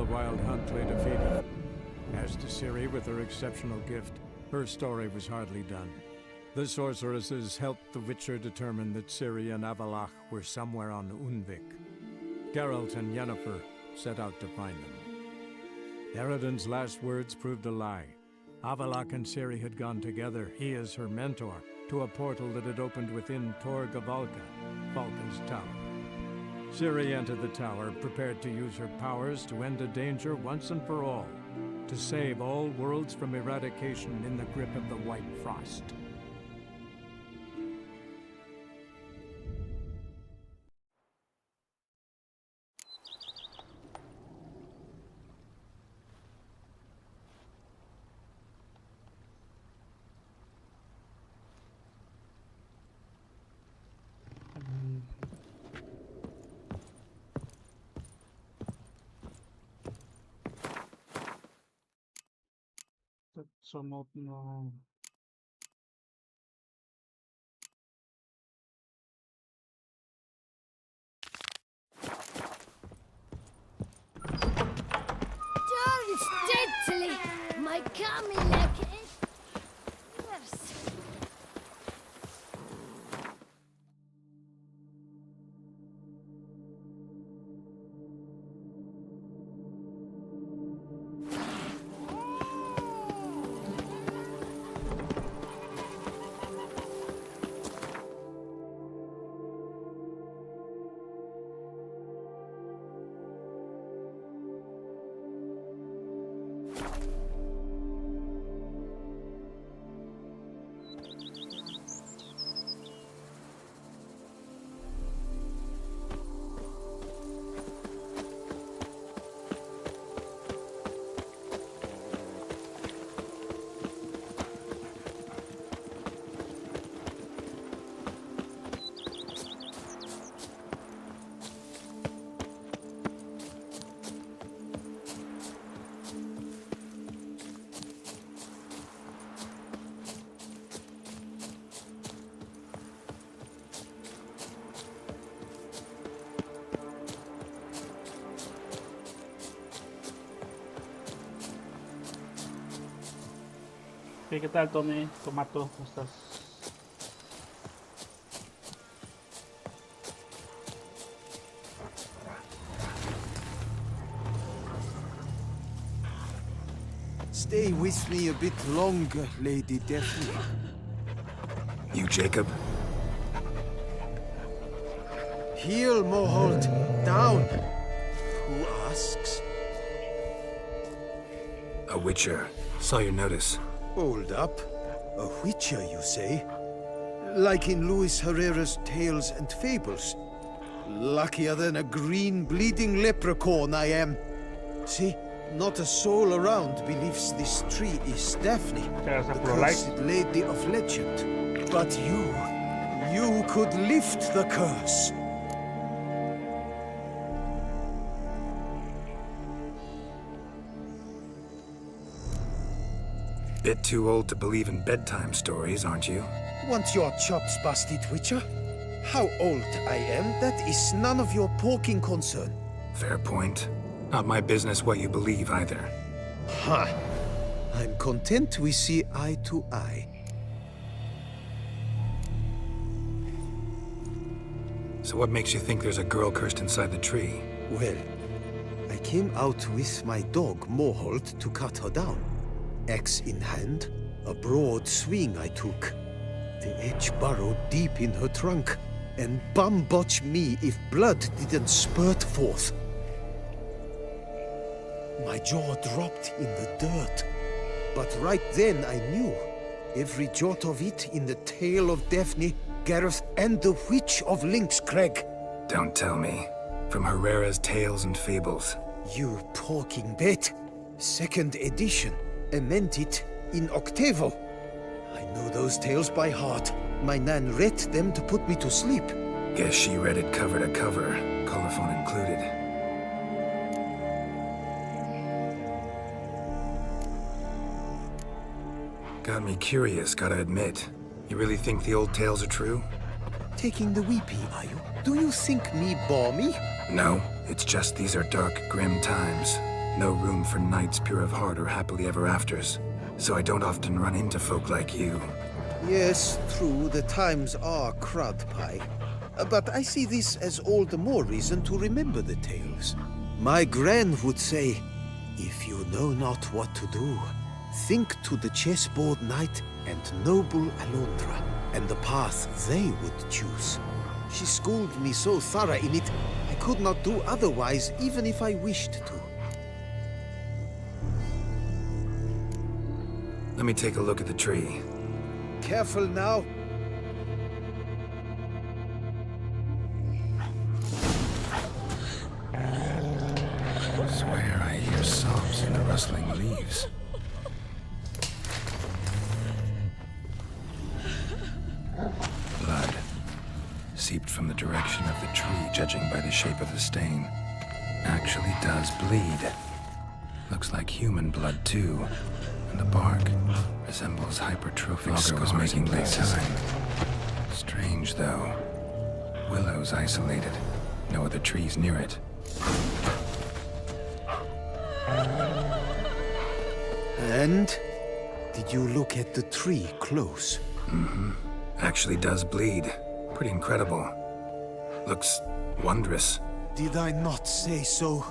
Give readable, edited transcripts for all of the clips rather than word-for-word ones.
the Wild Hunt lay defeated. As to Ciri with her exceptional gift, her story was hardly done. The sorceresses helped the Witcher determine that Ciri and Avalach were somewhere on Unvik. Geralt and Yennefer set out to find them. Eredin's last words proved a lie. Avalach and Ciri had gone together, he as her mentor, to a portal that had opened within Tor Gavalka, Valka's tower. Ciri entered the tower, prepared to use her powers to end a danger once and for all, to save all worlds from eradication in the grip of the White Frost. Самотно. Darn steadily, my Camilla is fierce. ¿Qué tal, Tony? Tomato, ¿cómo estás? Stay with me a bit longer, Lady Daphne. You, Jacob? Heel, Moholt. Down. Who asks? A Witcher. Saw your notice. Hold up. A Witcher, you say? Like in Luis Herrera's Tales and Fables. Luckier than a green, bleeding leprechaun I am. See? Not a soul around believes this tree is Daphne, the cursed lady of legend. But you could lift the curse. Bit too old to believe in bedtime stories, aren't you? Want your chops busted, Witcher? How old I am, that is none of your poking concern. Fair point. Not my business what you believe, either. Ha! I'm content we see eye to eye. So what makes you think there's a girl cursed inside the tree? Well, I came out with my dog, Moholt, to cut her down. Axe in hand, a broad swing I took. The edge burrowed deep in her trunk, and bum-botch me if blood didn't spurt forth. My jaw dropped in the dirt. But right then I knew. Every jot of it in the tale of Daphne, Gareth, and the Witch of Lynx Crag. Don't tell me. From Herrera's Tales and Fables. You talking bet. Second edition. Amended in octavo. I know those tales by heart. My nan read them to put me to sleep. Guess she read it cover to cover, colophon included. Got me curious, gotta admit. You really think the old tales are true? Taking the weepy, are you? Do you think me balmy? No, it's just these are dark, grim times. no room for knights pure of heart or happily ever afters. So I don't often run into folk like you. Yes, true, the times are crud pie. But I see this as all the more reason to remember the tales. My gran would say, if you know not what to do, think to the chessboard knight and noble Alondra, and the path they would choose. She schooled me so thorough in it, I could not do otherwise, even if I wished to. Let me take a look at the tree. Careful now. Swear I hear sobs in the rustling leaves. Blood. Seeped from the direction of the tree, judging by the shape of the stain. Actually does bleed. Looks like human blood, too. And the bark resembles hypertrophic scars making late time. Strange, though. Willow's isolated. No other trees near it. And? Did you look at the tree close? Mm-hmm. Actually does bleed. Pretty incredible. Looks wondrous. Did I not say so?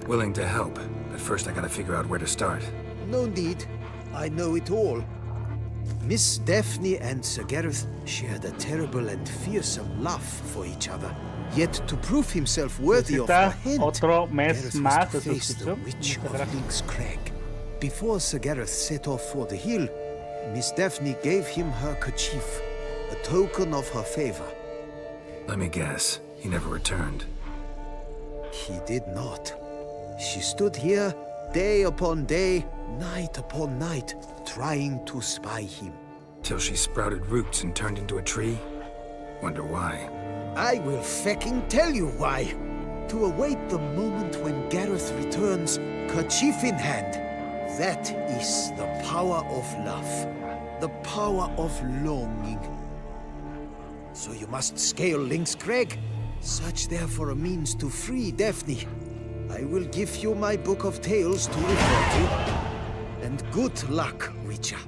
Willing to help, but first I gotta figure out where to start. No need. I know it all. Miss Daphne and Sir Gareth shared a terrible and fearsome love for each other. Yet to prove himself worthy of her hand, otro mes Gareth más was de to face the suscripción. Witch Muchas of gracias. Link's Crag. Before Sir Gareth set off for the hill, Miss Daphne gave him her kerchief, a token of her favor. Let me guess, he never returned. He did not. She stood here, day upon day, night upon night, trying to spy him. Till she sprouted roots and turned into a tree? Wonder why. I will fecking tell you why. To await the moment when Gareth returns, kerchief in hand. That is the power of love. The power of longing. So you must scale Link's Crag. Search there for a means to free Daphne. I will give you my book of tales to refer to. And good luck, Witcher.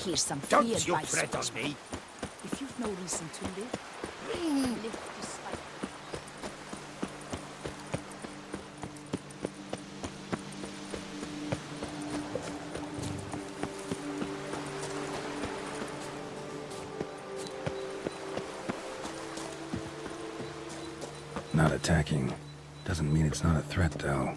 Here's some free Don't you advice. fret on me. If you've no reason to live, live despite. Not attacking. Doesn't mean it's not a threat, though.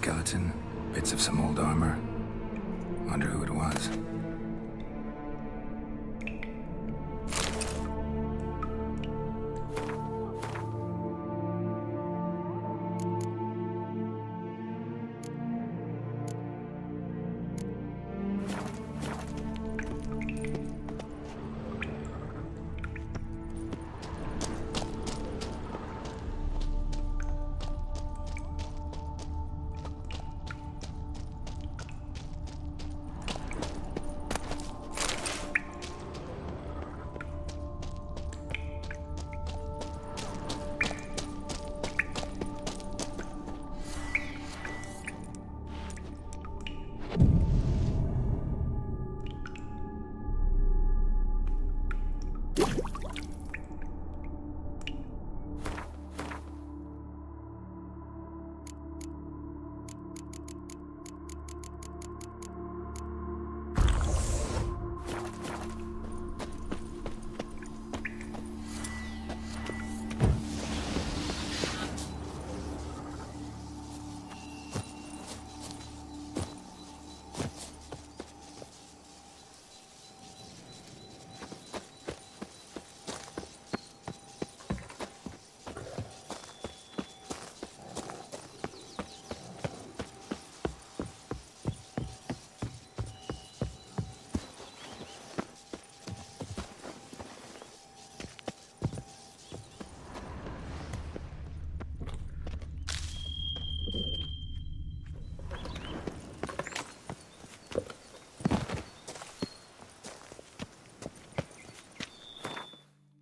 skeleton, bits of some old armor. Wonder who it was.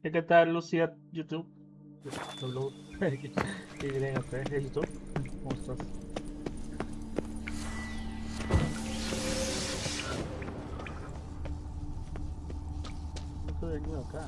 ¿Y qué tal, Lucia? YouTube. ¿Es YouTube? ¿Cómo estás? Estoy aquí acá,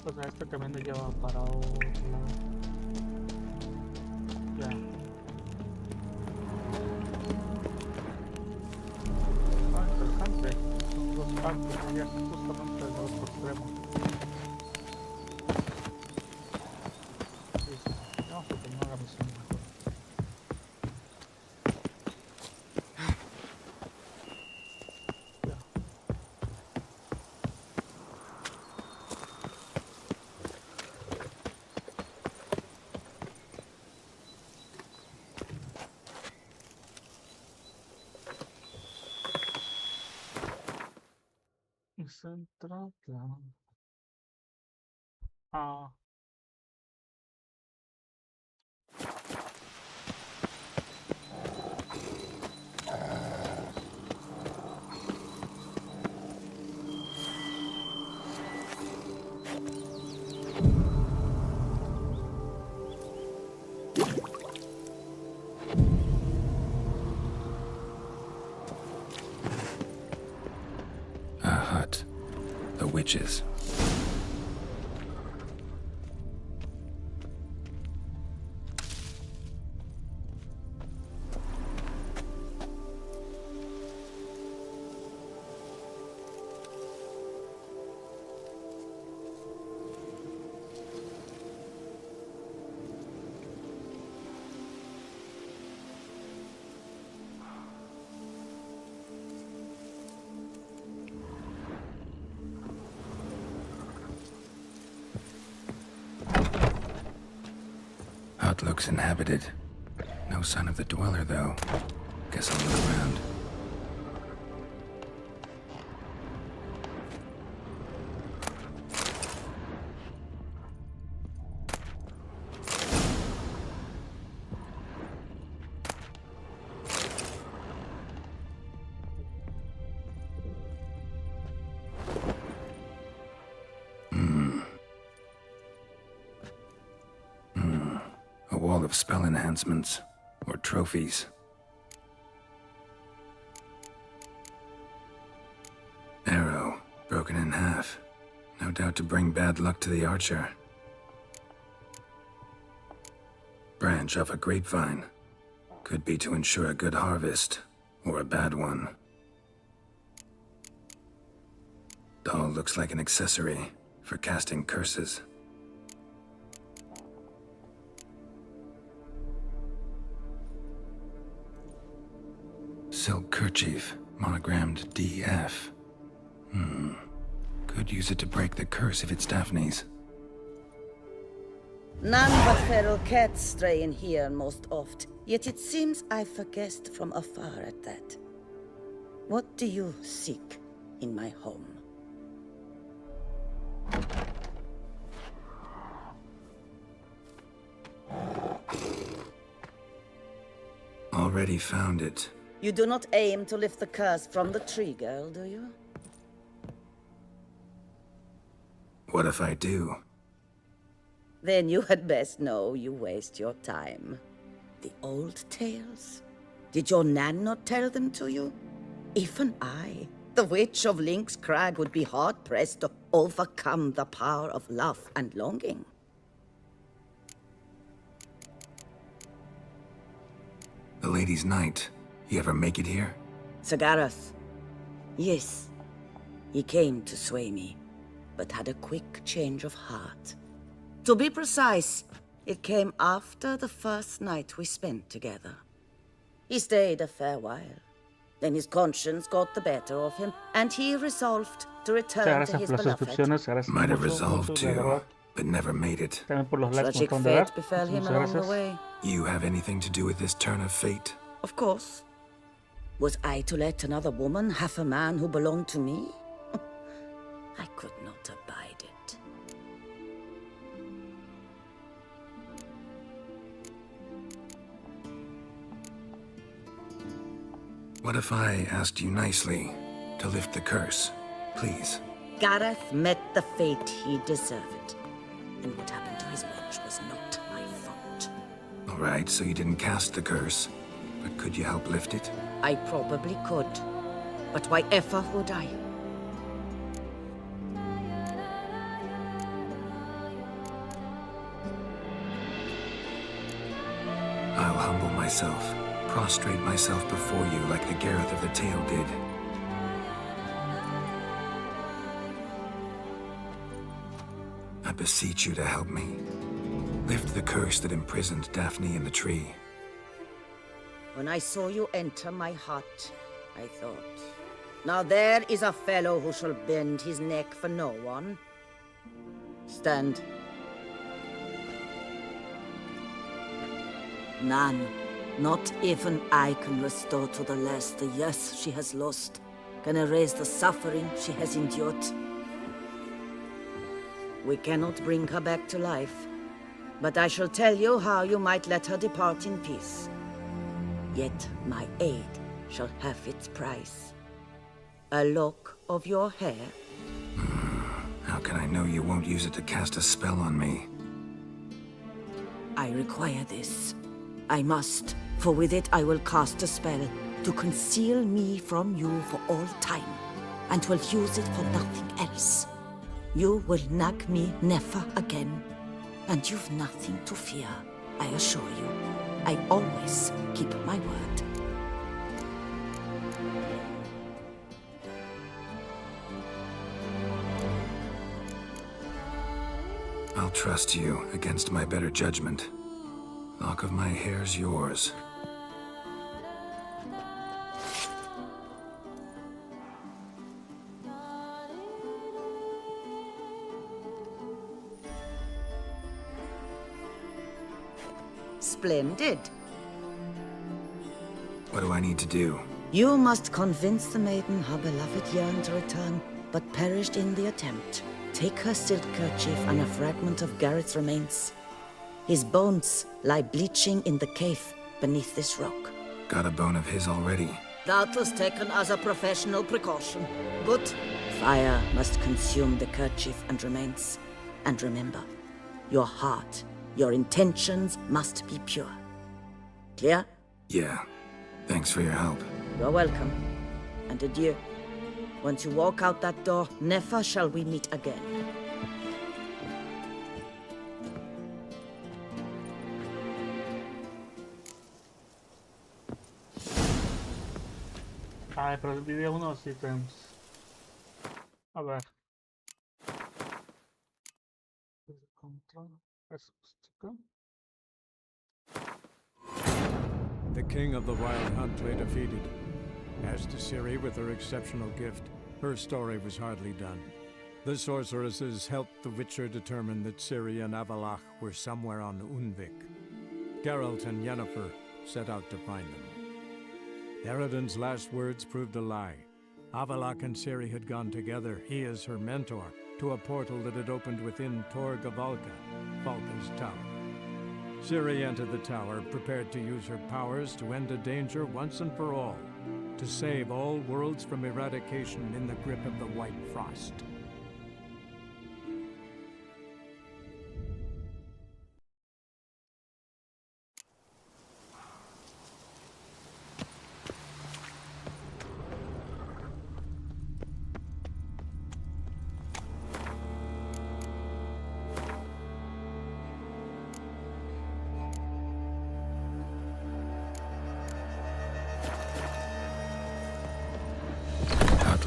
o sea, este también me lleva para otro lado. Ya. Ah, interesante. Son dos partes, ya justamente de los extremos. Sí, vamos a continuar la misión mejor. Ya. Central plan. Ah. A hut. The witches. Hut looks inhabited. No sign of the dweller, though. Guess I'll look around. full of spell enhancements, or trophies. Arrow, broken in half. No doubt to bring bad luck to the archer. Branch off a grapevine. Could be to ensure a good harvest, or a bad one. Doll looks like an accessory for casting curses. Silk kerchief, monogrammed DF. Could use it to break the curse if it's Daphne's. None but feral cats stray in here most oft, yet it seems I've a guest from afar at that. What do you seek in my home? Already found it. You do not aim to lift the curse from the tree, girl, do you? What if I do? Then you had best know you waste your time. The old tales? Did your Nan not tell them to you? Even I, the witch of Link's Crag, would be hard-pressed to overcome the power of love and longing. The Lady's Knight. He ever make it here? Sir Gareth. Yes. He came to sway me, but had a quick change of heart. To be precise, it came after the first night we spent together. He stayed a fair while. Then his conscience got the better of him, and he resolved to return to Gracias his por las beloved. suscripciones, gracias Might have mucho, resolved mucho, de verdad. to, but never made it. También por los likes que Tragic me acaban de dar. fate befell him Muchas along the gracias. way. You have anything to do with this turn of fate? Of course. Was I to let another woman have a man who belonged to me? I could not abide it. What if I asked you nicely to lift the curse, please? Gareth met the fate he deserved. And what happened to his wench was not my fault. All right, so you didn't cast the curse, but could you help lift it? I probably could. But why ever would I? I'll humble myself, prostrate myself before you like the Gareth of the tale did. I beseech you to help me. Lift the curse that imprisoned Daphne in the tree. When I saw you enter my hut, I thought, now there is a fellow who shall bend his neck for no one. Stand. None, not even I can restore to the lass the years she has lost, can erase the suffering she has endured. We cannot bring her back to life, but I shall tell you how you might let her depart in peace. Yet my aid shall have its price. A lock of your hair. How can I know you won't use it to cast a spell on me? I require this. I must, for with it I will cast a spell to conceal me from you for all time, and will use it for nothing else. You will nag me never again, and you've nothing to fear, I assure you. I always keep my word. I'll trust you against my better judgment. Lock of my hair's yours. Splendid. What do I need to do? You must convince the maiden her beloved yearned to return, but perished in the attempt. Take her silk kerchief and a fragment of Gareth's remains. His bones lie bleaching in the cave beneath this rock. Got a bone of his already. That was taken as a professional precaution. Good. Fire must consume the kerchief and remains. And remember, your heart Your intentions must be pure. Clear? Yeah. Thanks for your help. You're welcome. And adieu. Once you walk out that door, never shall we meet again. Ai, prohibido unos ítems. A ver. Control. Acústico. The king of the Wild Hunt lay defeated. As to Ciri with her exceptional gift, her story was hardly done. The sorceresses helped the Witcher determine that Ciri and Avalach were somewhere on Unvik. Geralt and Yennefer set out to find them. Eredin's last words proved a lie. Avalach and Ciri had gone together, he as her mentor, to a portal that had opened within Tor Gavalka, Valka's tower. Ciri entered the tower, prepared to use her powers to end a danger once and for all, to save all worlds from eradication in the grip of the White Frost.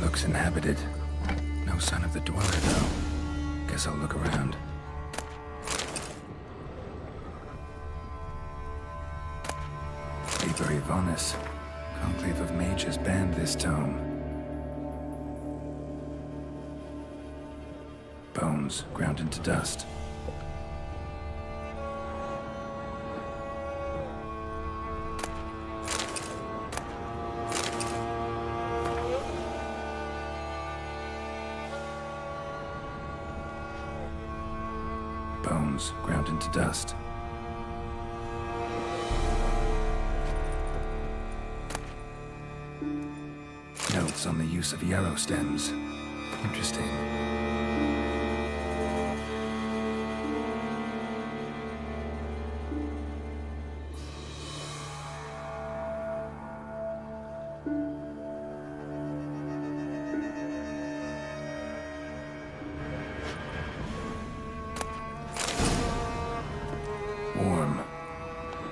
Looks inhabited. No sign of the dweller, though. Guess I'll look around. Liber Ivanis. Conclave of Mages banned this tome. Bones ground into dust. Ground into dust. Notes on the use of yarrow stems. Interesting.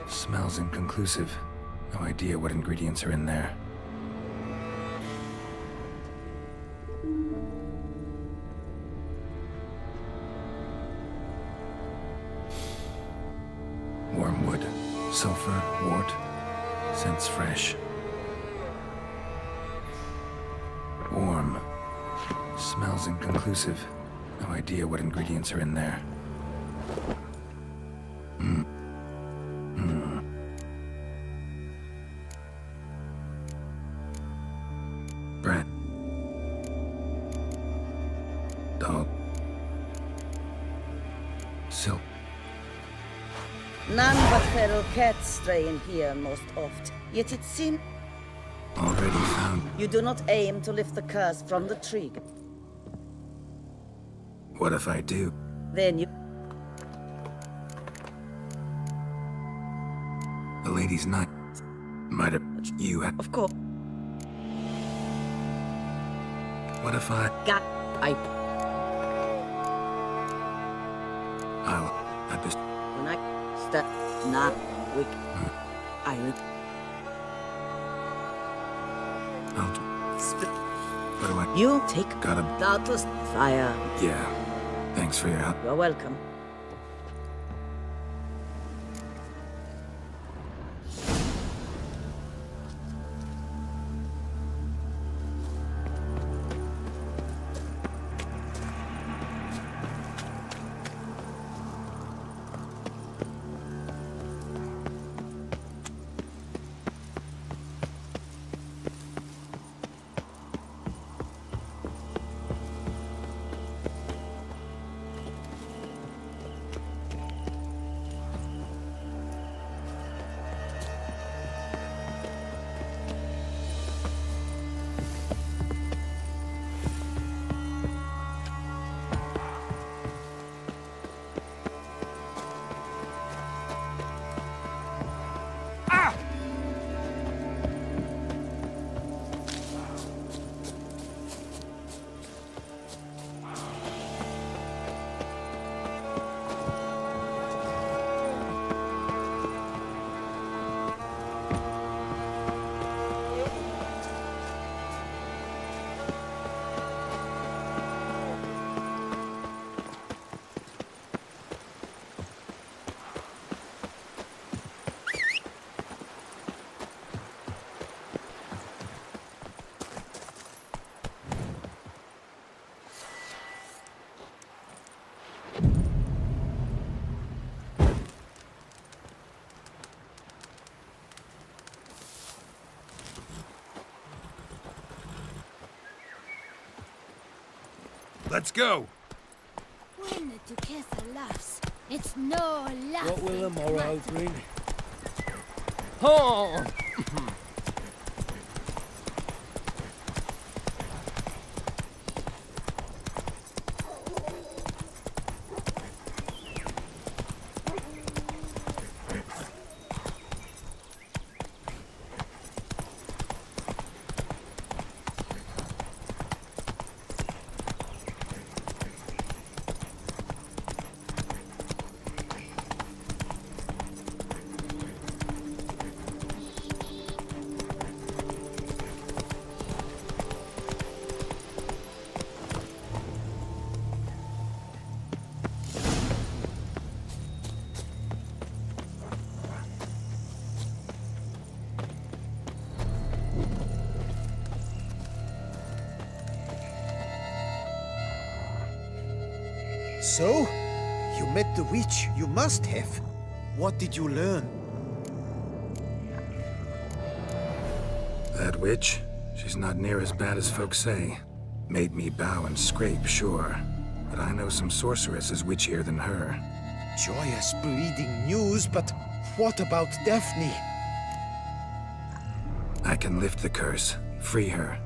Smells inconclusive. No idea what ingredients are in there. Wormwood, sulfur, wort. Scents fresh. Warm. Smells inconclusive. No idea what ingredients are in there. Bread. Dog. Silk. None but feral cats stray in here most oft. Yet it seems Already found. you do not aim to lift the curse from the tree. What if I do? Then you... The lady's not. Might have. You had. Of course. What if I. Got... I just. When I step... Not... Wick... I... I'll. Spit... What do I. You take... Gotta. Doubtless fire. Yeah. Thanks for your help. You're welcome. Let's go! When the Duquesa laughs, it's no laughing. What will the morrow matter. bring? Oh! So, you met the witch. You must have. What did you learn? That witch? She's not near as bad as folks say. Made me bow and scrape, sure. But I know some sorceresses witchier than her. Joyous bleeding news, but what about Daphne? I can lift the curse, free her,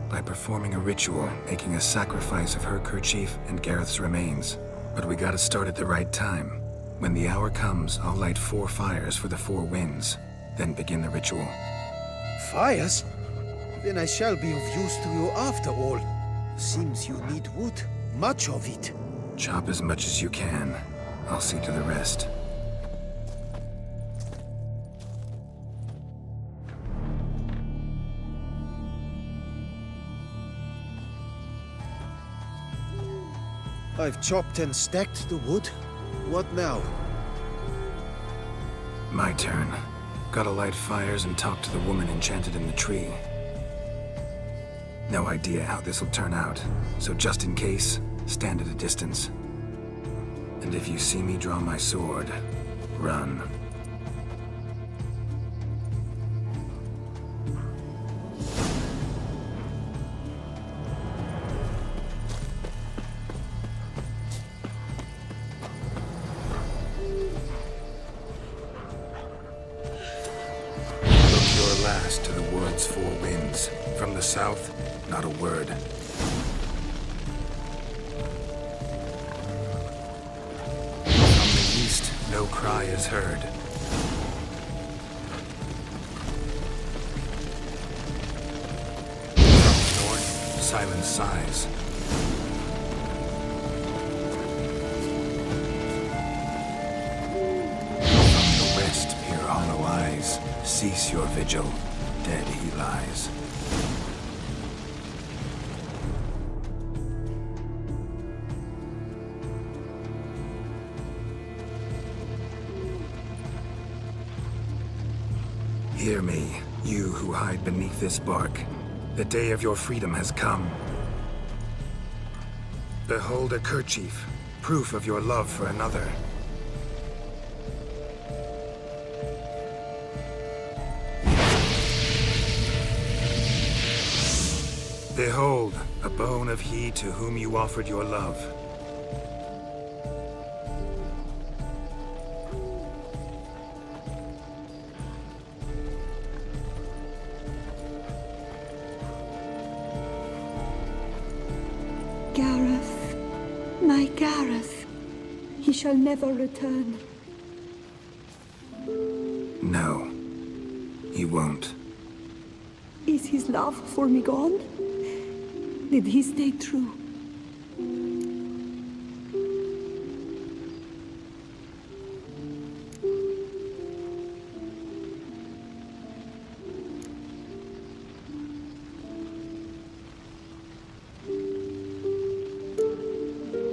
by performing a ritual, making a sacrifice of her kerchief and Gareth's remains. But we gotta start at the right time. When the hour comes, I'll light 4 fires for the 4 winds, then begin the ritual. Fires? Then I shall be of use to you after all. Seems you need wood. Much of it. Chop as much as you can. I'll see to the rest. I've chopped and stacked the wood. What now? My turn. Gotta light fires and talk to the woman enchanted in the tree. No idea how this'll turn out, so just in case, stand at a distance. And if you see me draw my sword, run. Look your last to the world's 4 winds. From the south, not a word. From the east, no cry is heard. From the north, silent sighs. From the west, peer hollow eyes. Cease your vigil. Dead he lies. Hear me, you who hide beneath this bark. The day of your freedom has come. Behold a kerchief, proof of your love for another. Behold, a bone of he to whom you offered your love. Gareth, my Gareth, he shall never return. No, he won't. Is his love for me gone? Did he stay true?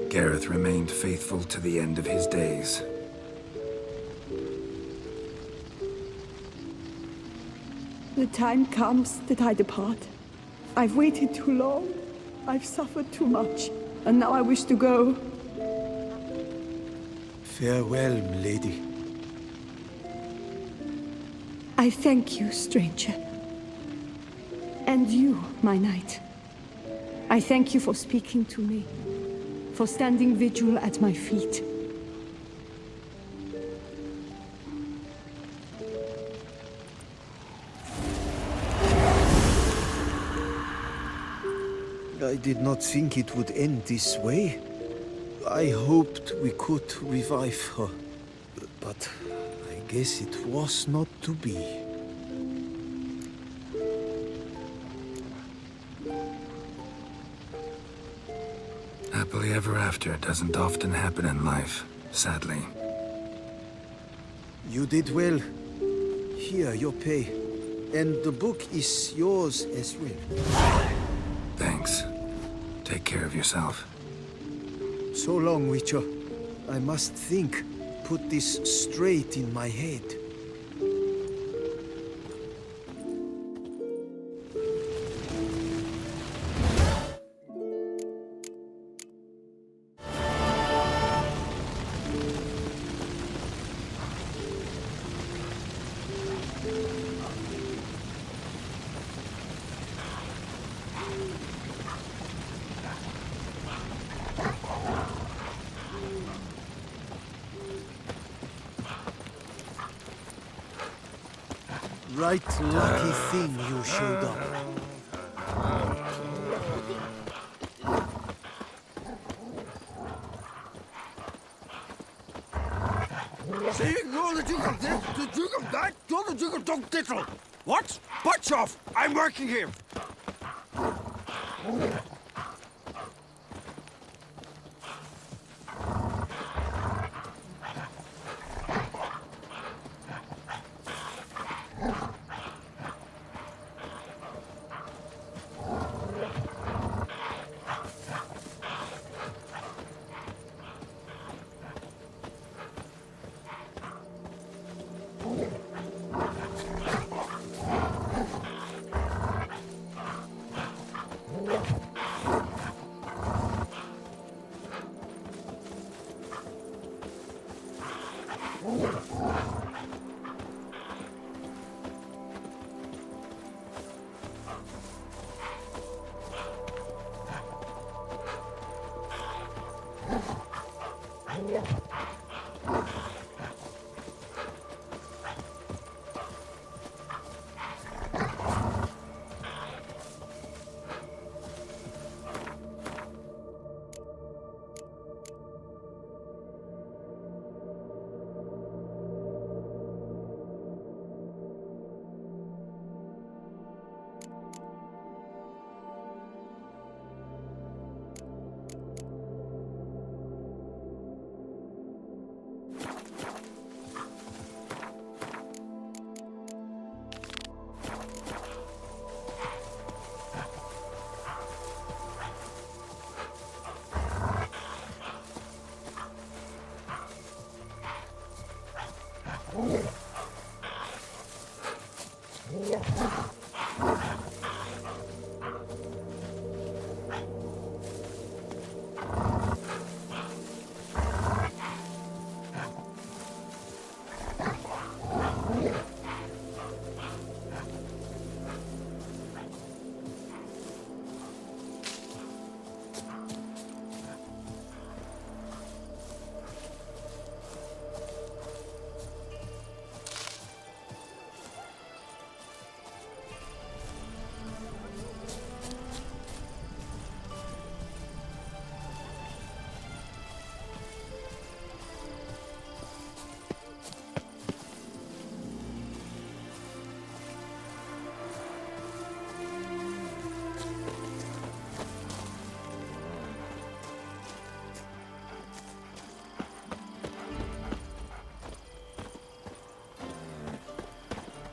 Gareth remained faithful to the end of his days. The time comes that I depart. I've waited too long. I've suffered too much. And now I wish to go. Farewell, milady. I thank you, stranger. And you, my knight. I thank you for speaking to me. for standing vigil at my feet. I did not think it would end this way. I hoped we could revive her, but I guess it was not to be. Happily ever after doesn't often happen in life, sadly. You did well. Here, your pay. And the book is yours as well. Thanks. Take care of yourself. So long, Witcher. I must think, put this straight in my head. Right lucky thing you showed up. See, you're the Duke of this, the Duke of that, you're the Duke of Dunk Diddle. What? Butch off! I'm working here.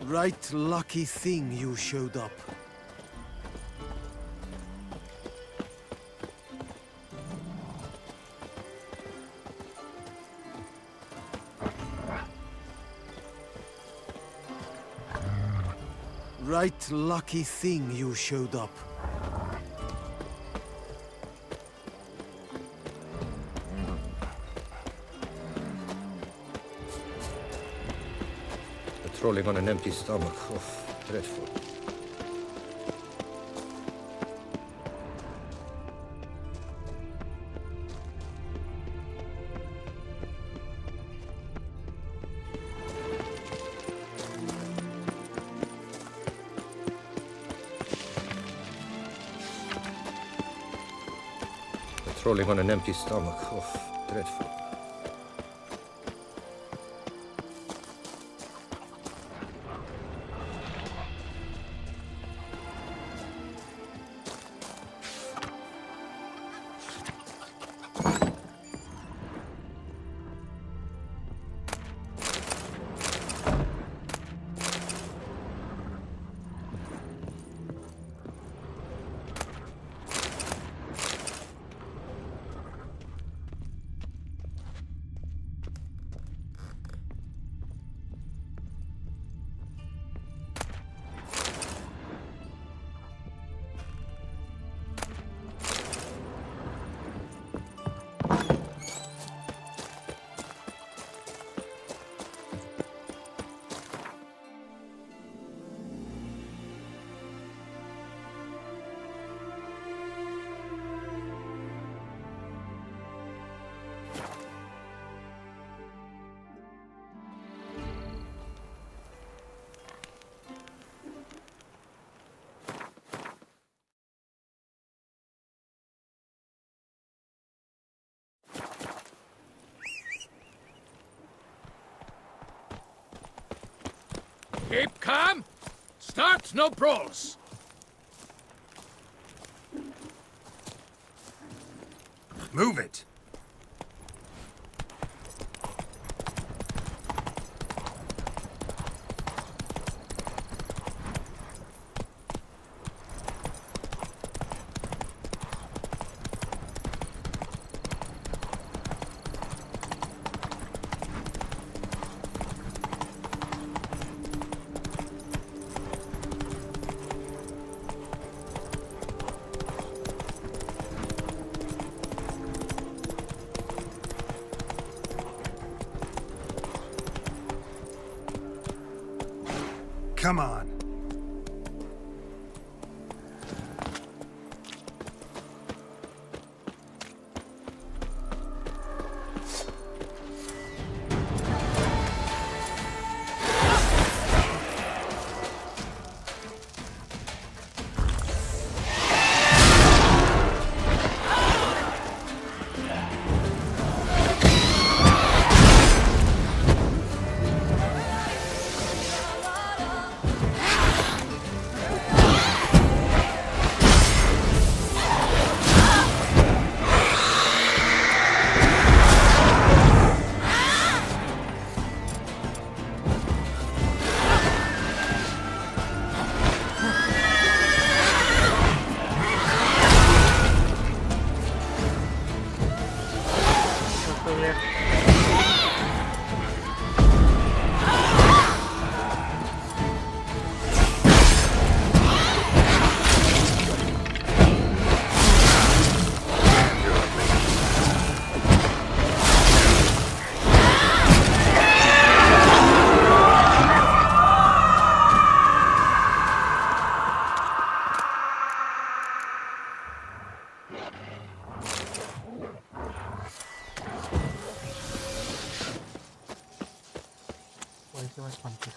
Right lucky thing you showed up. Right lucky thing you showed up. Patrolling on an empty stomach. Oh, dreadful. patrolling on an empty stomach. Oh, dreadful. Keep calm. Start no brawls. Move it! Come on. más punches.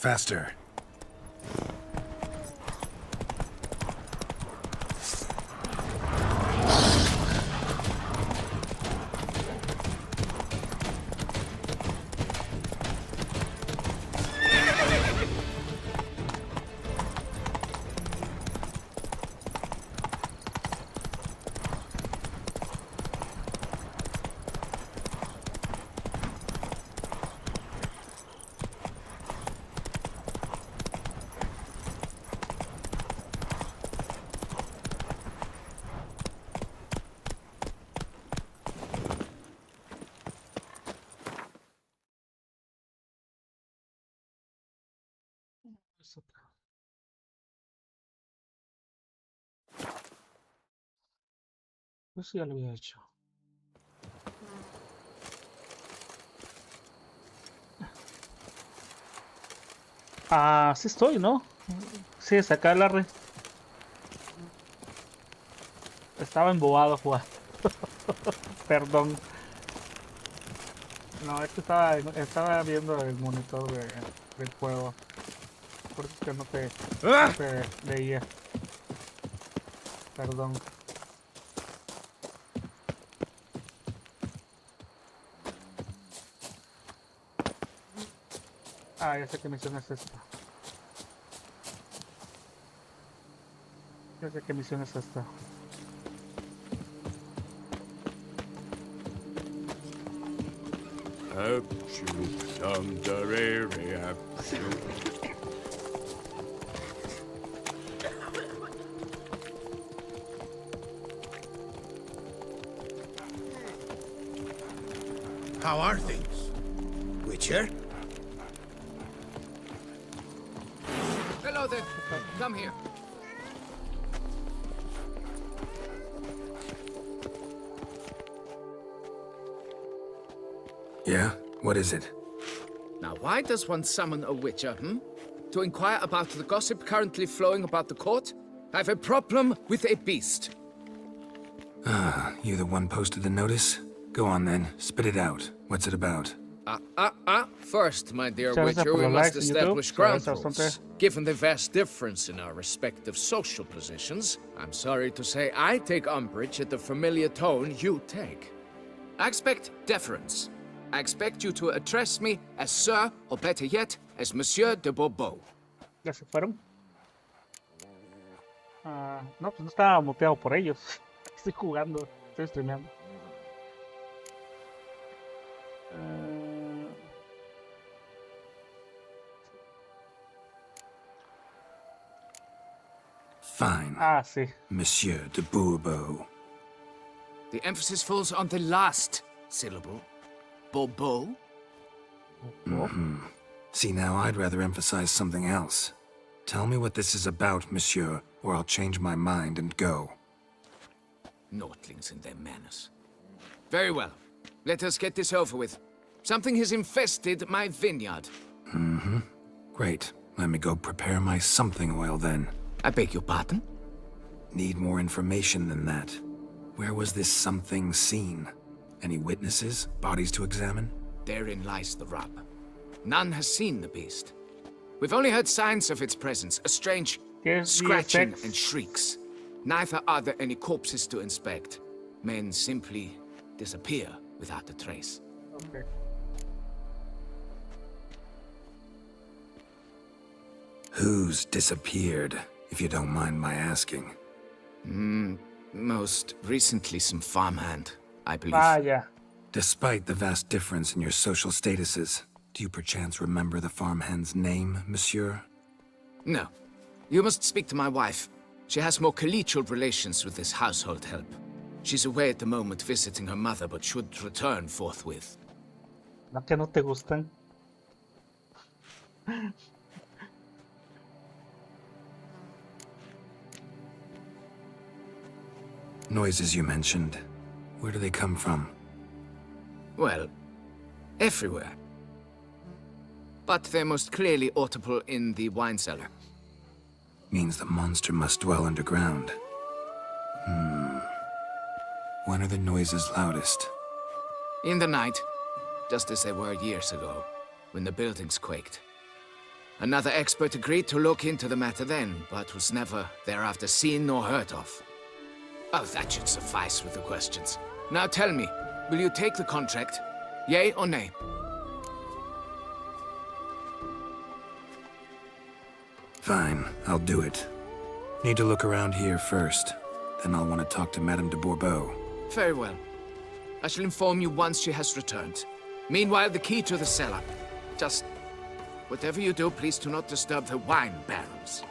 Faster. Pues ya lo había hecho. Ah, sí estoy, ¿no? Sí, es acá la red. Estaba embobado jugando. Perdón. No, es que estaba viendo el monitor del juego. Por eso es que no te veía. Perdón. Ah, ya sé qué misión es esta. Ya sé qué misión es esta. How are things? Witcher? Hello there. Come here. Yeah? What is it? Now, why does one summon a witcher, To inquire about the gossip currently flowing about the court? I have a problem with a beast. Ah, you the one posted the notice? Go on then, spit it out. What's it about? First, my dear Muchas gracias witcher, por we los must likes en YouTube. establish Se ground agradece bastante. rules. Given the vast difference in our respective social positions, I'm sorry to say I take umbrage at the familiar tone you take. I expect deference. I expect you to address me as Sir, or better yet, as Monsieur de Bourbeau. Ya se fueron. No, pues no estaba muteado por ellos. Estoy jugando, estoy streameando. Fine. Sí. Monsieur de Bourbeau. The emphasis falls on the last syllable. Bourbeau? See, now I'd rather emphasize something else. Tell me what this is about, monsieur, or I'll change my mind and go. Naughtlings and their manners. Very well. Let us get this over with. Something has infested my vineyard. Great. Let me go prepare my something oil then. I beg your pardon? Need more information than that. Where was this something seen? Any witnesses? Bodies to examine? Therein lies the rub. None has seen the beast. We've only heard signs of its presence, a strange Here's the scratching effects. and shrieks. Neither are there any corpses to inspect. Men simply disappear without a trace. Okay. Who's disappeared, if you don't mind my asking? Most recently some farmhand, I believe. Ya. Despite the vast difference in your social statuses, do you perchance remember the farmhand's name, monsieur? No. You must speak to my wife. She has more collegial relations with this household help. She's away at the moment visiting her mother, but should return forthwith. ¿No que no te gustan? Noises you mentioned. Where do they come from? Well, everywhere. But they're most clearly audible in the wine cellar. Means the monster must dwell underground. When are the noises loudest? In the night, just as they were years ago, when the buildings quaked. Another expert agreed to look into the matter then, but was never thereafter seen nor heard of. Oh, that should suffice with the questions. Now tell me, will you take the contract? Yea or nay? Fine, I'll do it. Need to look around here first. Then I'll want to talk to Madame de Bourbeau. Very well. I shall inform you once she has returned. Meanwhile, the key to the cellar. Just... whatever you do, please do not disturb the wine barrels.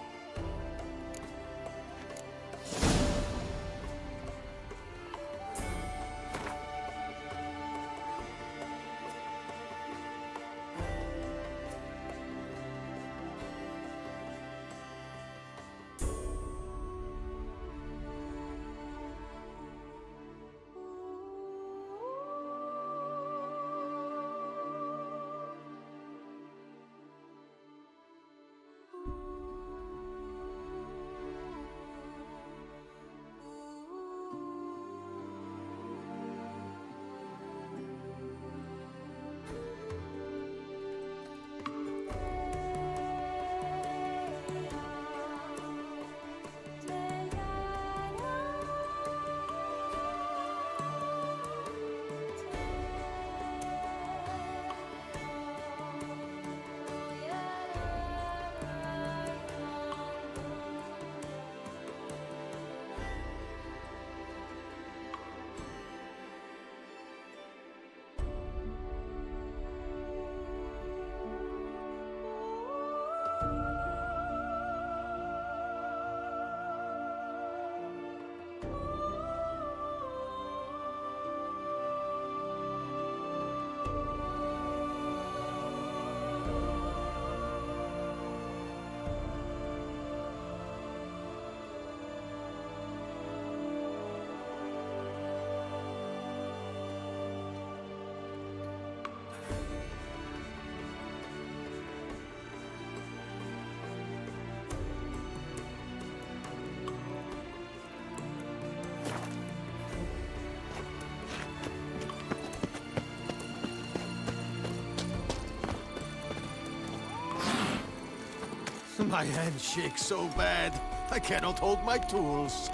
My hand shakes so bad, I cannot hold my tools.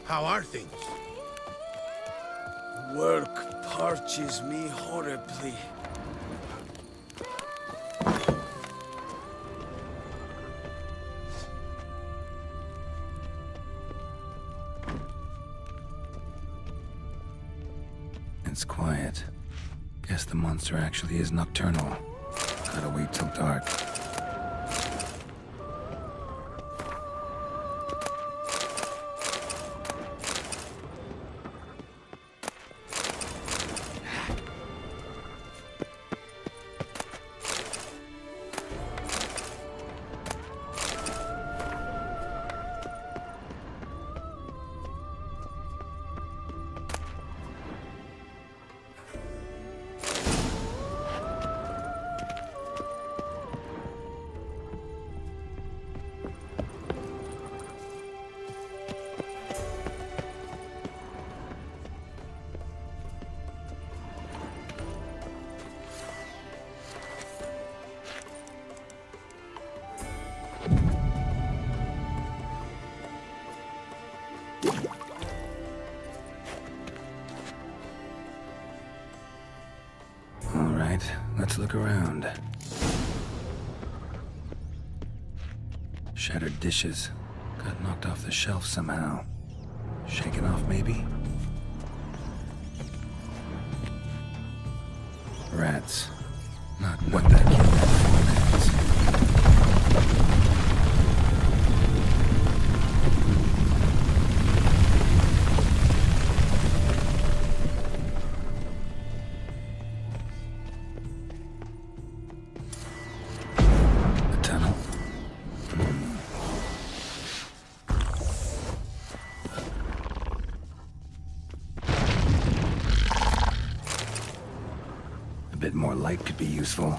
How are things? Work parches me horribly. It's quiet. Guess the monster actually is nocturnal. Gotta wait till dark. Let's look around. Shattered dishes. Got knocked off the shelf somehow. Shaken off, maybe? Rats. Not what that kid had. A bit more light could be useful.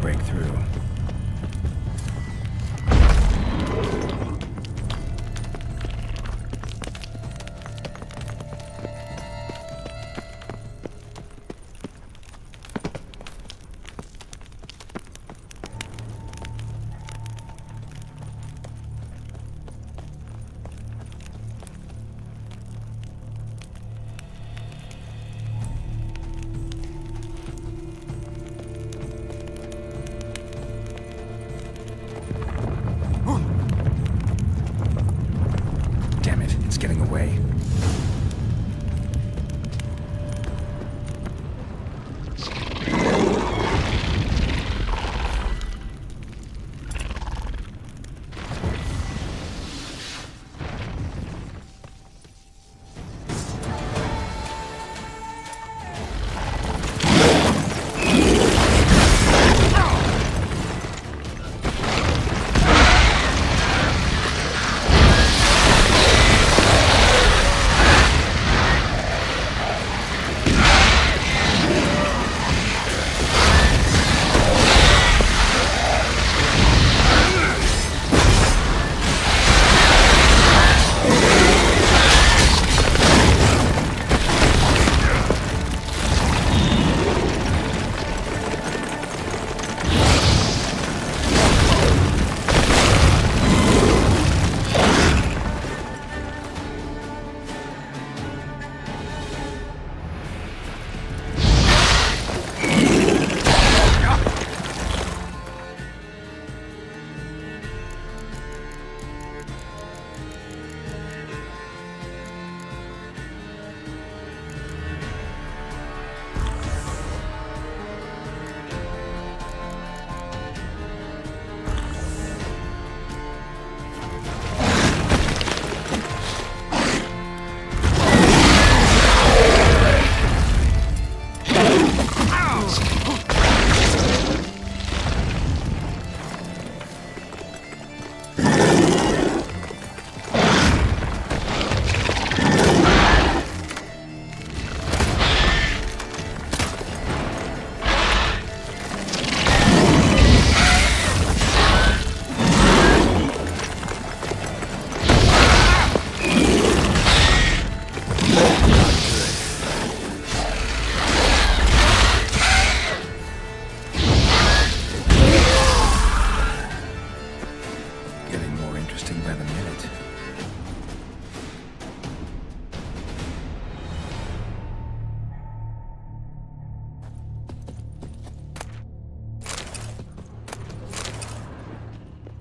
break through. Damn it, it's getting away.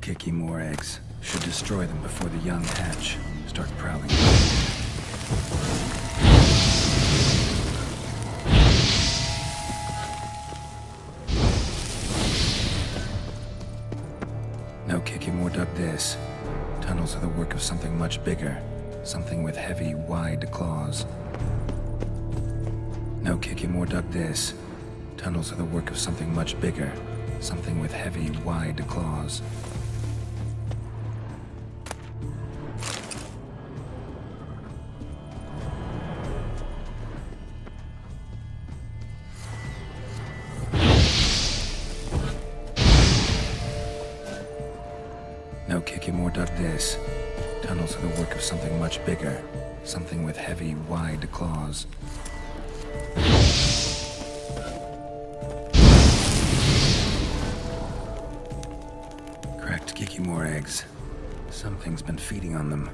Kicky more eggs. Should destroy them before the young hatch. Start prowling. No Kicky more dug this. Tunnels are the work of something much bigger. Something with heavy, wide claws. No Kicky more dug this. Tunnels are the work of something much bigger. Something with heavy, wide claws. No Kicky more dug this. Tunnels are the work of something much bigger. Something with heavy, wide claws. Cracked Kicky more eggs. Something's been feeding on them.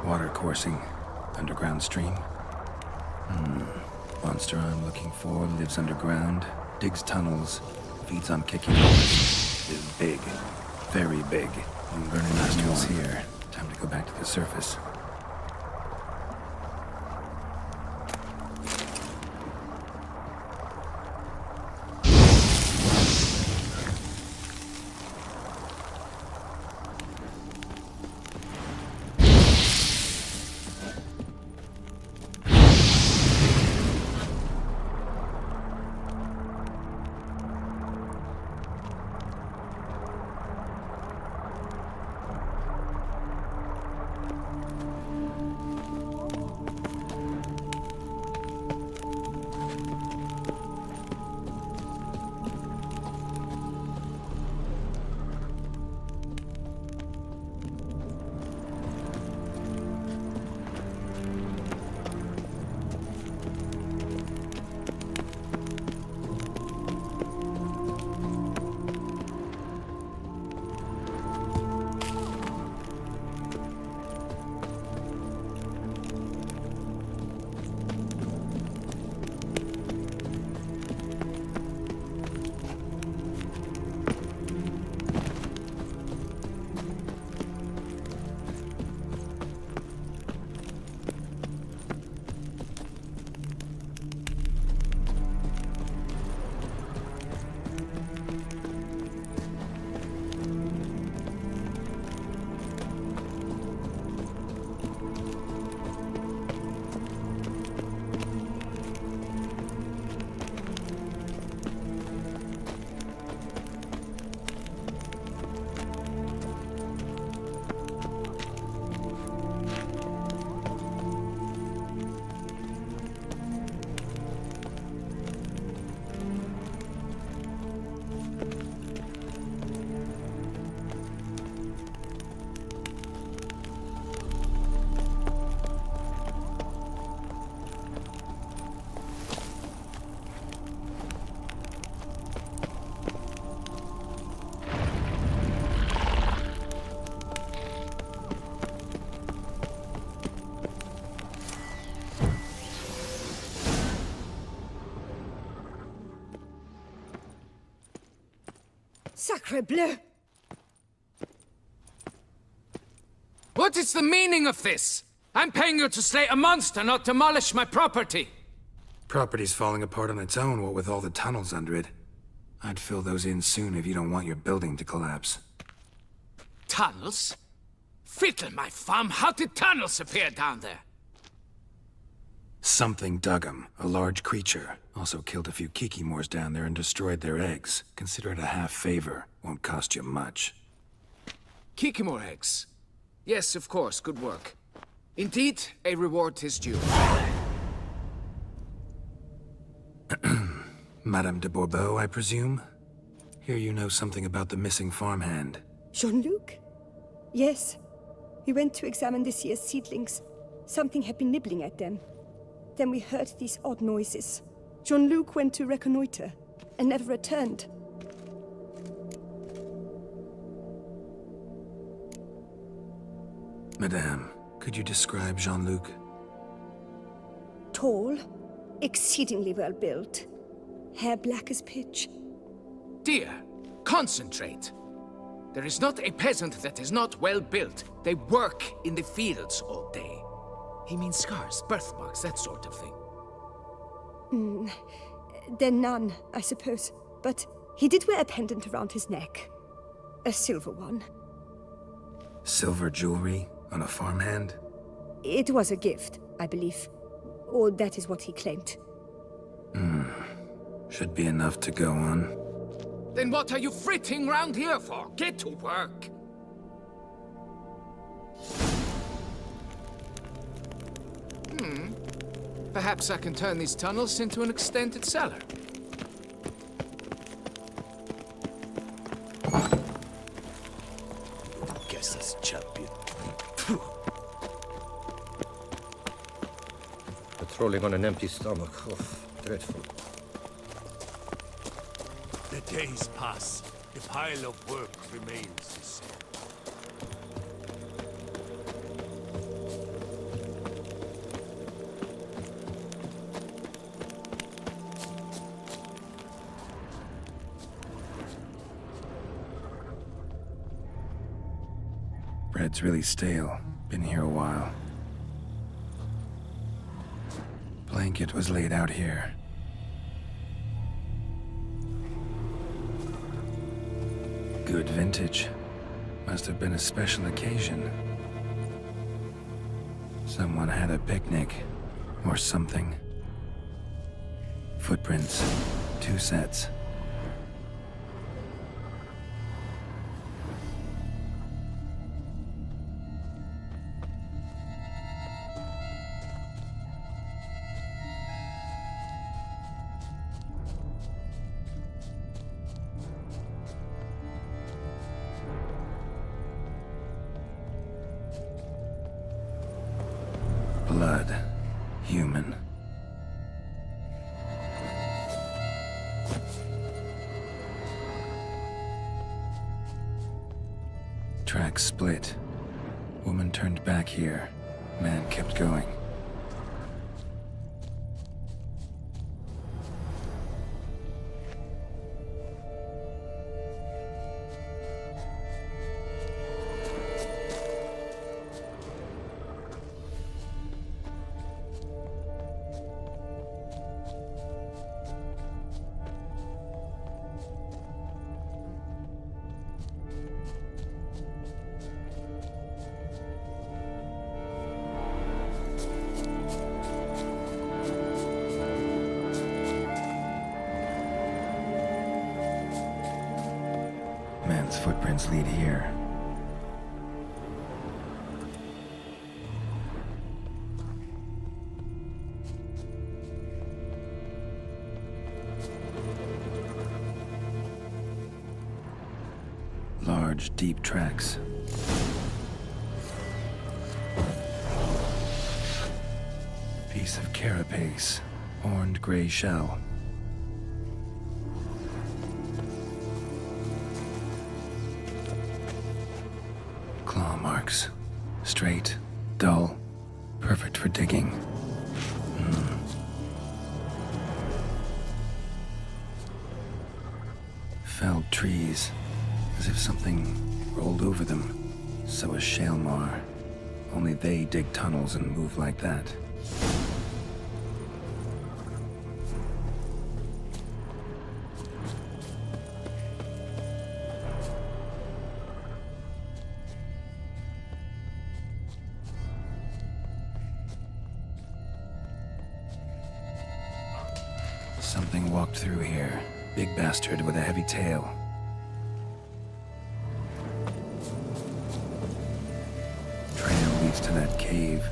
Water coursing. Underground stream. Monster I'm looking for lives underground, digs tunnels, feeds on kicking horses. Is big. Very big. Burning nostrils here. Time to go back to the surface. Sacre bleu! What is the meaning of this? I'm paying you to slay a monster, not demolish my property. Property's falling apart on its own, what with all the tunnels under it. I'd fill those in soon if you don't want your building to collapse. Tunnels? Fiddle my thumb, how did tunnels appear down there? Something dug 'em. A large creature. Also killed a few kikimors down there and destroyed their eggs. Consider it a half-favor. Won't cost you much. Kikimor eggs. Yes, of course, good work. Indeed, a reward is due. Madame de Bourbeau, I presume? Hear you know something about the missing farmhand. Jean-Luc? Yes. We went to examine this year's seedlings. Something had been nibbling at them. Then we heard these odd noises. Jean-Luc went to reconnoiter and never returned. Madame, could you describe Jean-Luc? Tall, exceedingly well built. Hair black as pitch. Dear, concentrate. There is not a peasant that is not well built. They work in the fields all day. He means scars, birthmarks, that sort of thing. Then none, I suppose. But he did wear a pendant around his neck. A silver one. Silver jewelry on a farmhand? It was a gift, I believe. Or that is what he claimed. Should be enough to go on. Then what are you fritting round here for? Get to work! Perhaps I can turn these tunnels into an extended cellar. Guess this champion. Patrolling on an empty stomach. Oh, dreadful. The days pass. The pile of work remains the same. Bread's really stale. Been here a while. Blanket was laid out here. Good vintage. Must have been a special occasion. Someone had a picnic, or something. Footprints, 2 sets. Blood. Human. Tracks split. Woman turned back here. Man kept going. Man's footprints lead here. Large, deep tracks. Piece of carapace, horned gray shell. Claw marks. Straight, dull, perfect for digging. Felled trees, as if something rolled over them. So is shale mar. Only they dig tunnels and move like that. Something walked through here. Big bastard with a heavy tail. Trail leads to that cave.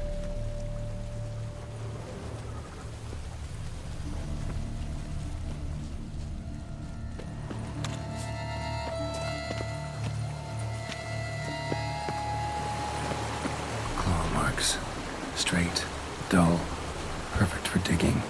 Claw marks. Straight, dull, perfect for digging.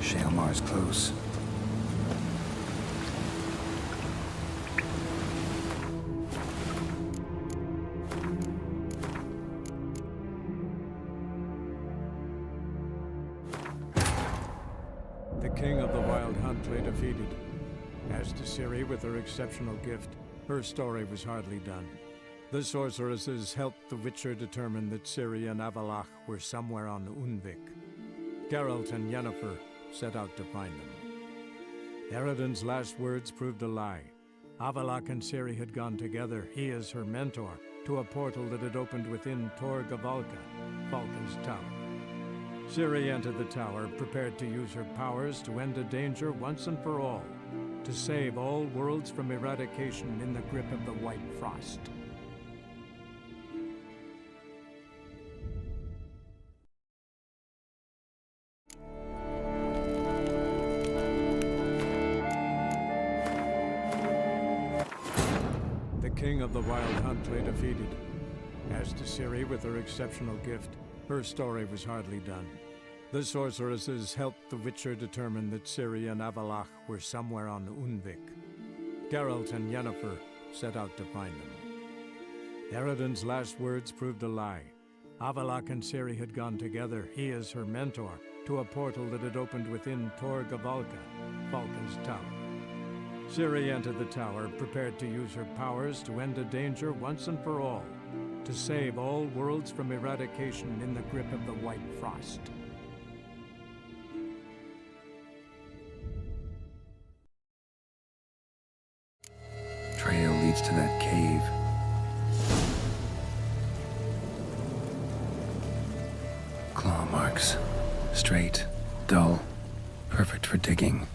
Shale mar's close. The king of the Wild Hunt lay defeated. As to Ciri with her exceptional gift, her story was hardly done. The sorceresses helped the Witcher determine that Ciri and Avalach were somewhere on Unvik. Geralt and Yennefer set out to find them. Eridan's last words proved a lie. Avalach and Ciri had gone together, he as her mentor, to a portal that had opened within Tor Gavalka, Falca's tower. Ciri entered the tower, prepared to use her powers to end a danger once and for all, to save all worlds from eradication in the grip of the White Frost. The king of the Wild Hunt lay defeated. As to Ciri with her exceptional gift, her story was hardly done. The sorceresses helped the Witcher determine that Ciri and Avalach were somewhere on Unvik. Geralt and Yennefer set out to find them. Eredin's last words proved a lie. Avalach and Ciri had gone together, he as her mentor, to a portal that had opened within Tor Gavalka, Falca's tower. Ciri entered the tower, prepared to use her powers to end a danger once and for all, to save all worlds from eradication in the grip of the White Frost. Trail leads to that cave. Claw marks. Straight, dull, perfect for digging.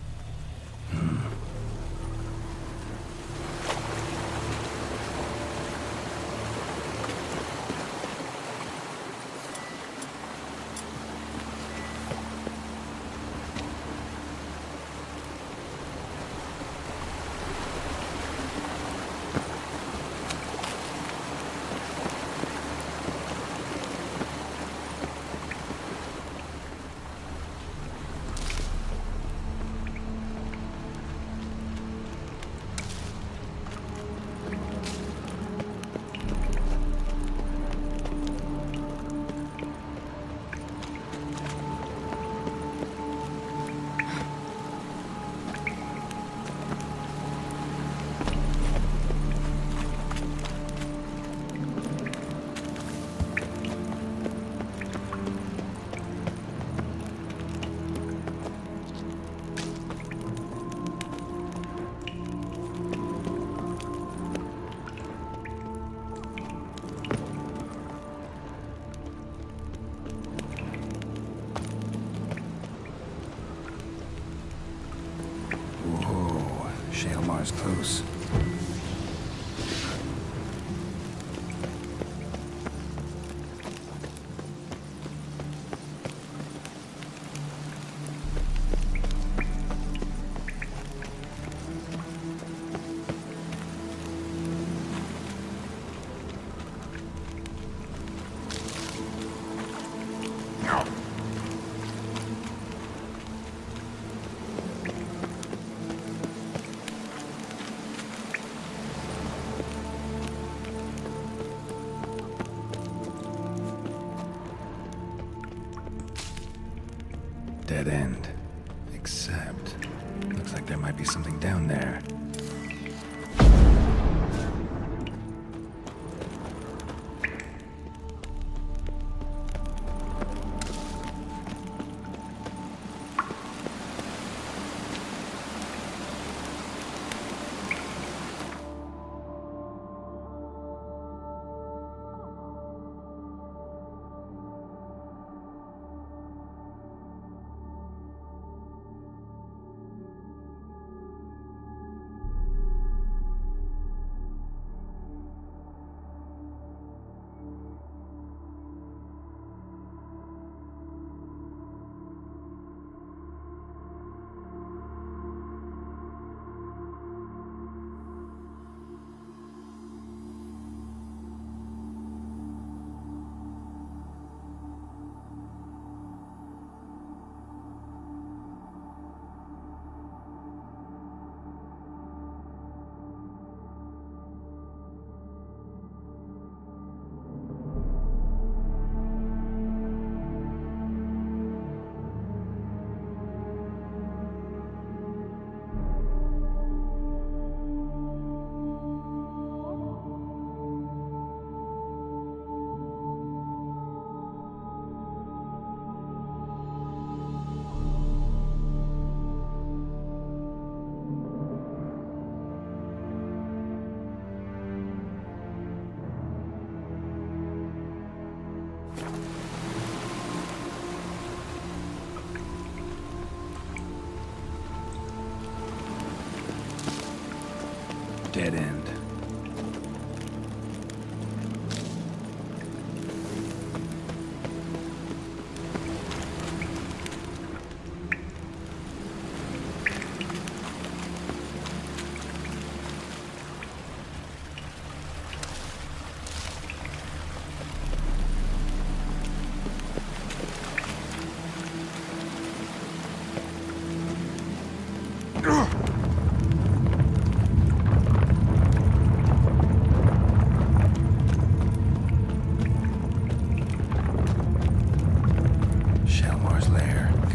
Shaelmar's close. Dead end. Except, looks like there might be something down there.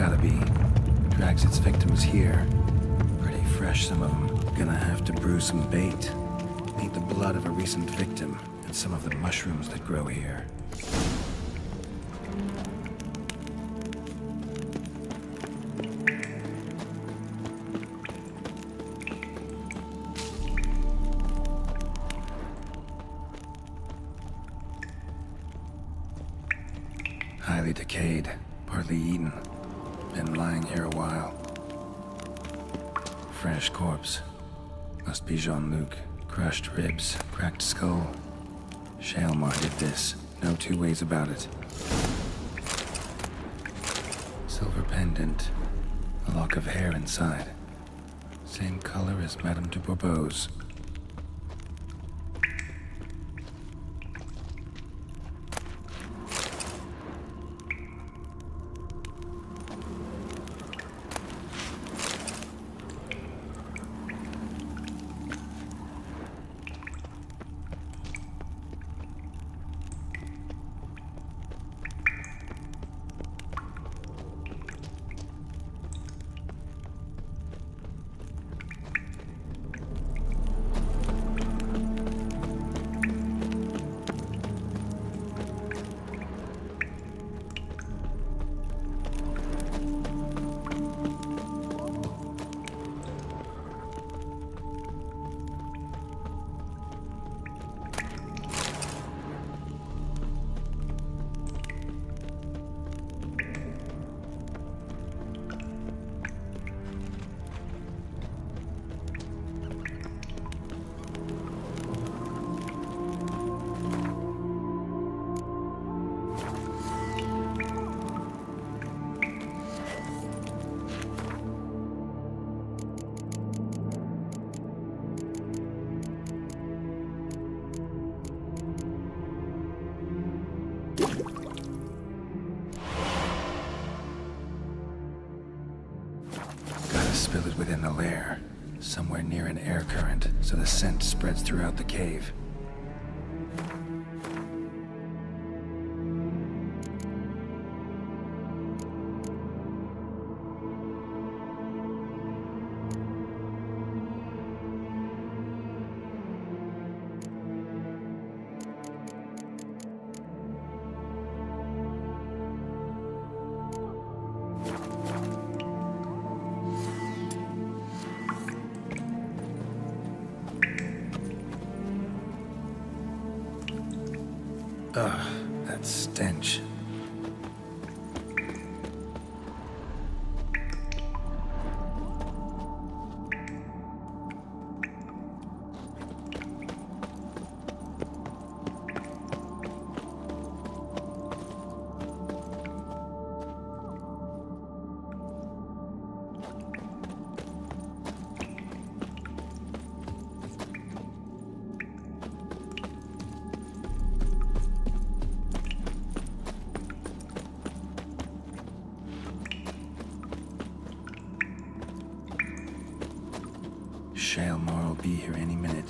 Gotta be. Drags its victims here. Pretty fresh, some of them. Gonna have to brew some bait. Need the blood of a recent victim and some of the mushrooms that grow here. Highly decayed, partly eaten. Been lying here a while. Fresh corpse. Must be Jean-Luc. Crushed ribs, cracked skull. Shalemar did this. No two ways about it. Silver pendant. A lock of hair inside. Same color as Madame de Bourbeau's. Spill it within the lair, somewhere near an air current, so the scent spreads throughout the cave. Ugh, that stench. Shalemar will be here any minute.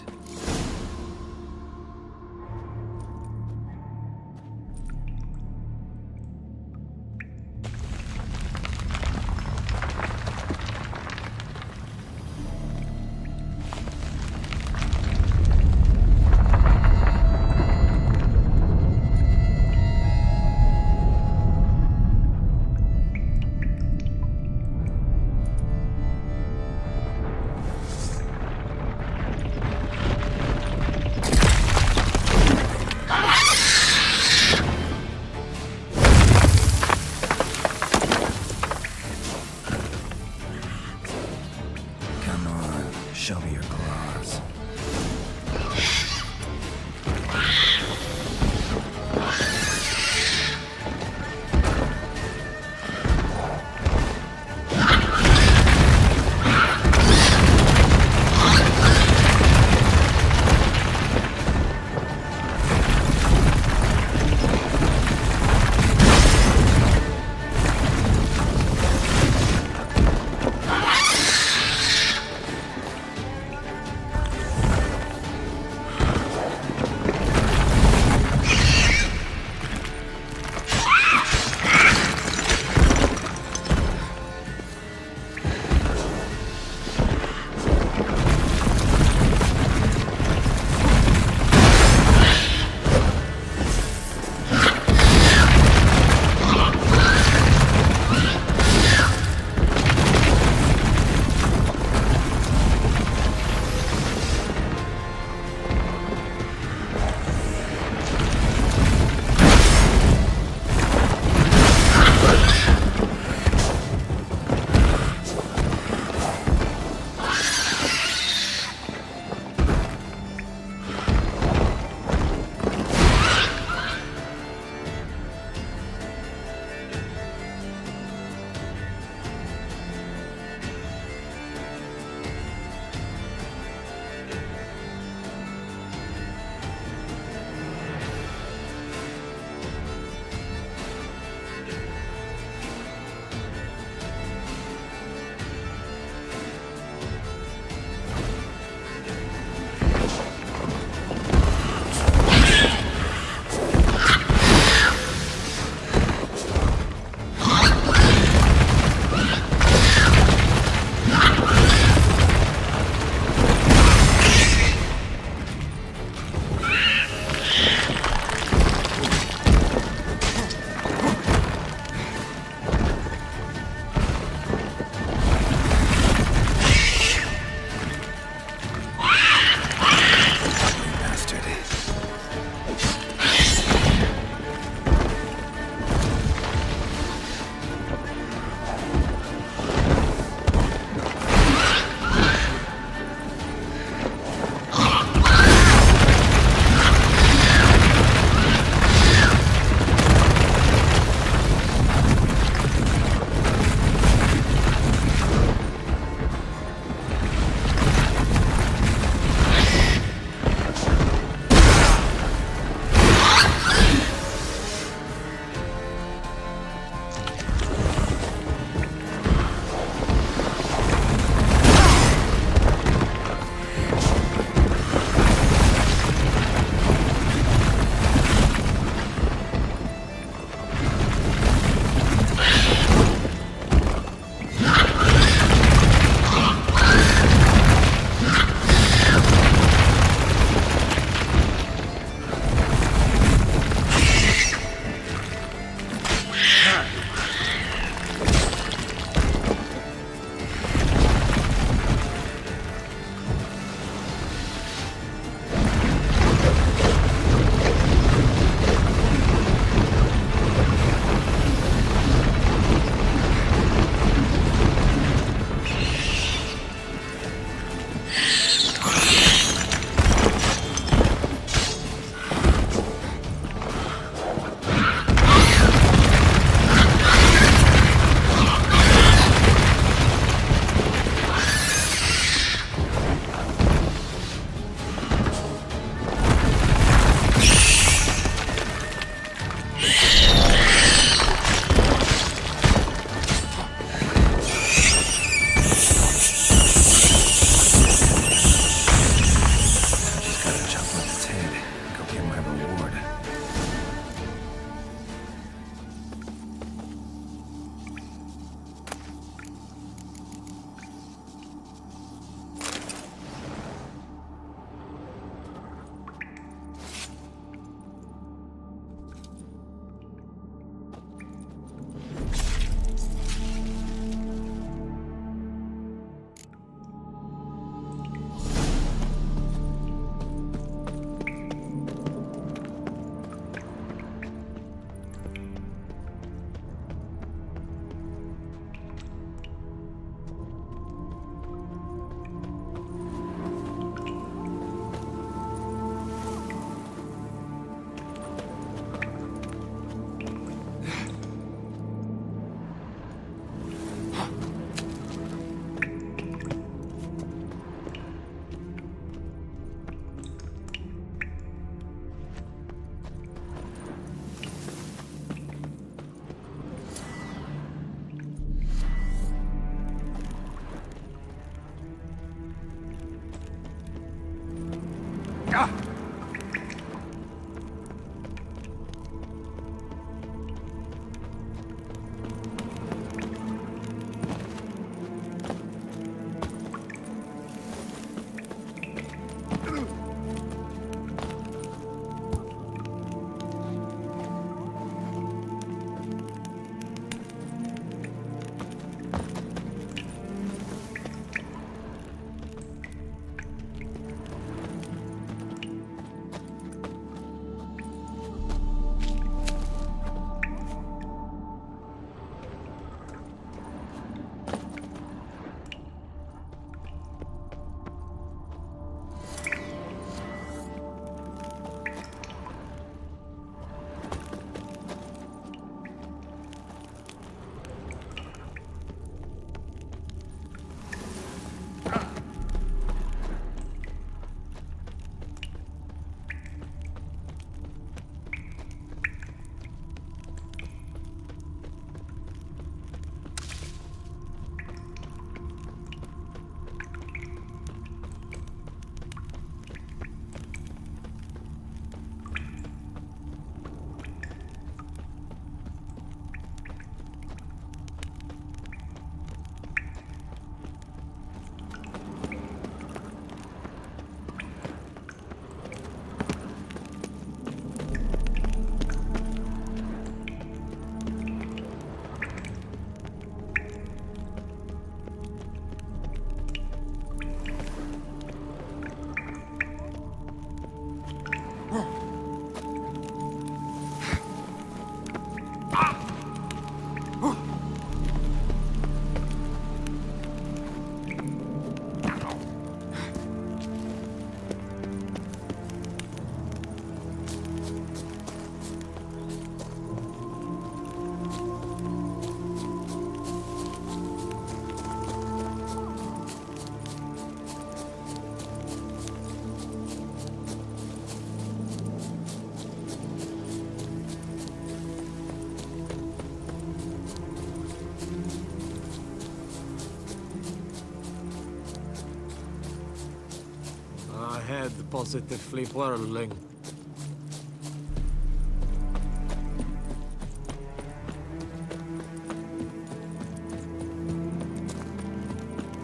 head positively whirling.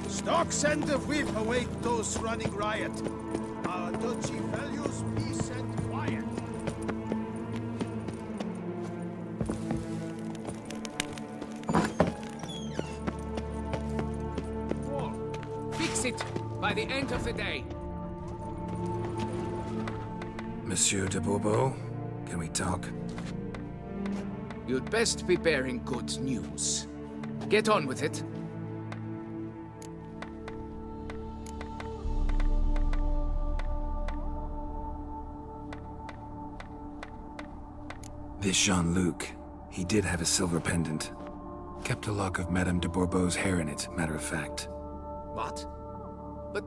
Stocks and the whip await those running riot. Our duchy values peace and quiet. Fix it by the end of the day. Monsieur de Bourbeau, can we talk? You'd best be bearing good news. Get on with it. This Jean-Luc, he did have a silver pendant. Kept a lock of Madame de Bourbeau's hair in it, matter of fact. What? But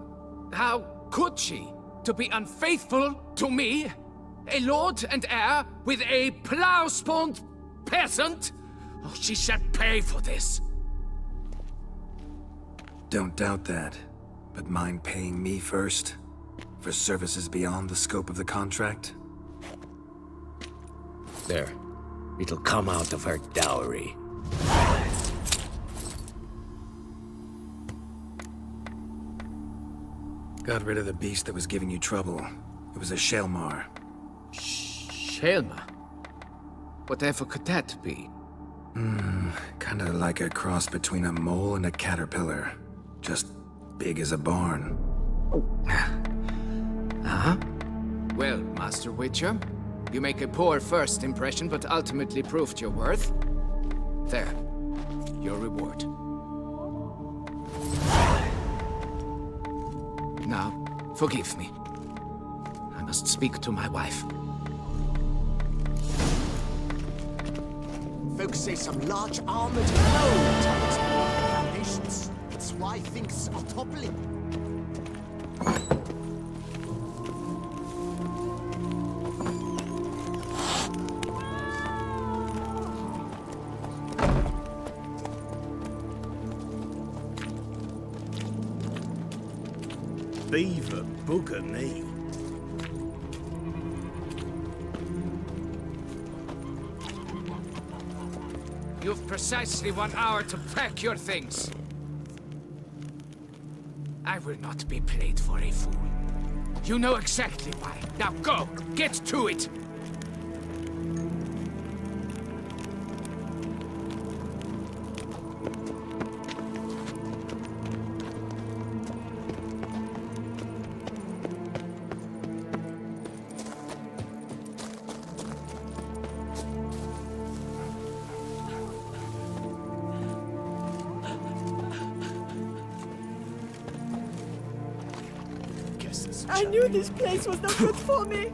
how could she? To be unfaithful to me? A lord and heir with a plow-spawned peasant? Oh, she shall pay for this. Don't doubt that. But mind paying me first? For services beyond the scope of the contract? There. It'll come out of her dowry. Got rid of the beast that was giving you trouble. It was a Shelmar. Shelma? Whatever could that be? Kinda like a cross between a mole and a caterpillar. Just big as a barn. Huh? Well, Master Witcher, you make a poor first impression, but ultimately proved your worth. There. Your reward. Now, forgive me. I must speak to my wife. Folks say some large armored foe tells me. Patience. It's why things are toppling. Beaver bugger me. You've precisely 1 hour to pack your things. I will not be played for a fool. You know exactly why. Now go! Get to it! I knew this place was not good for me.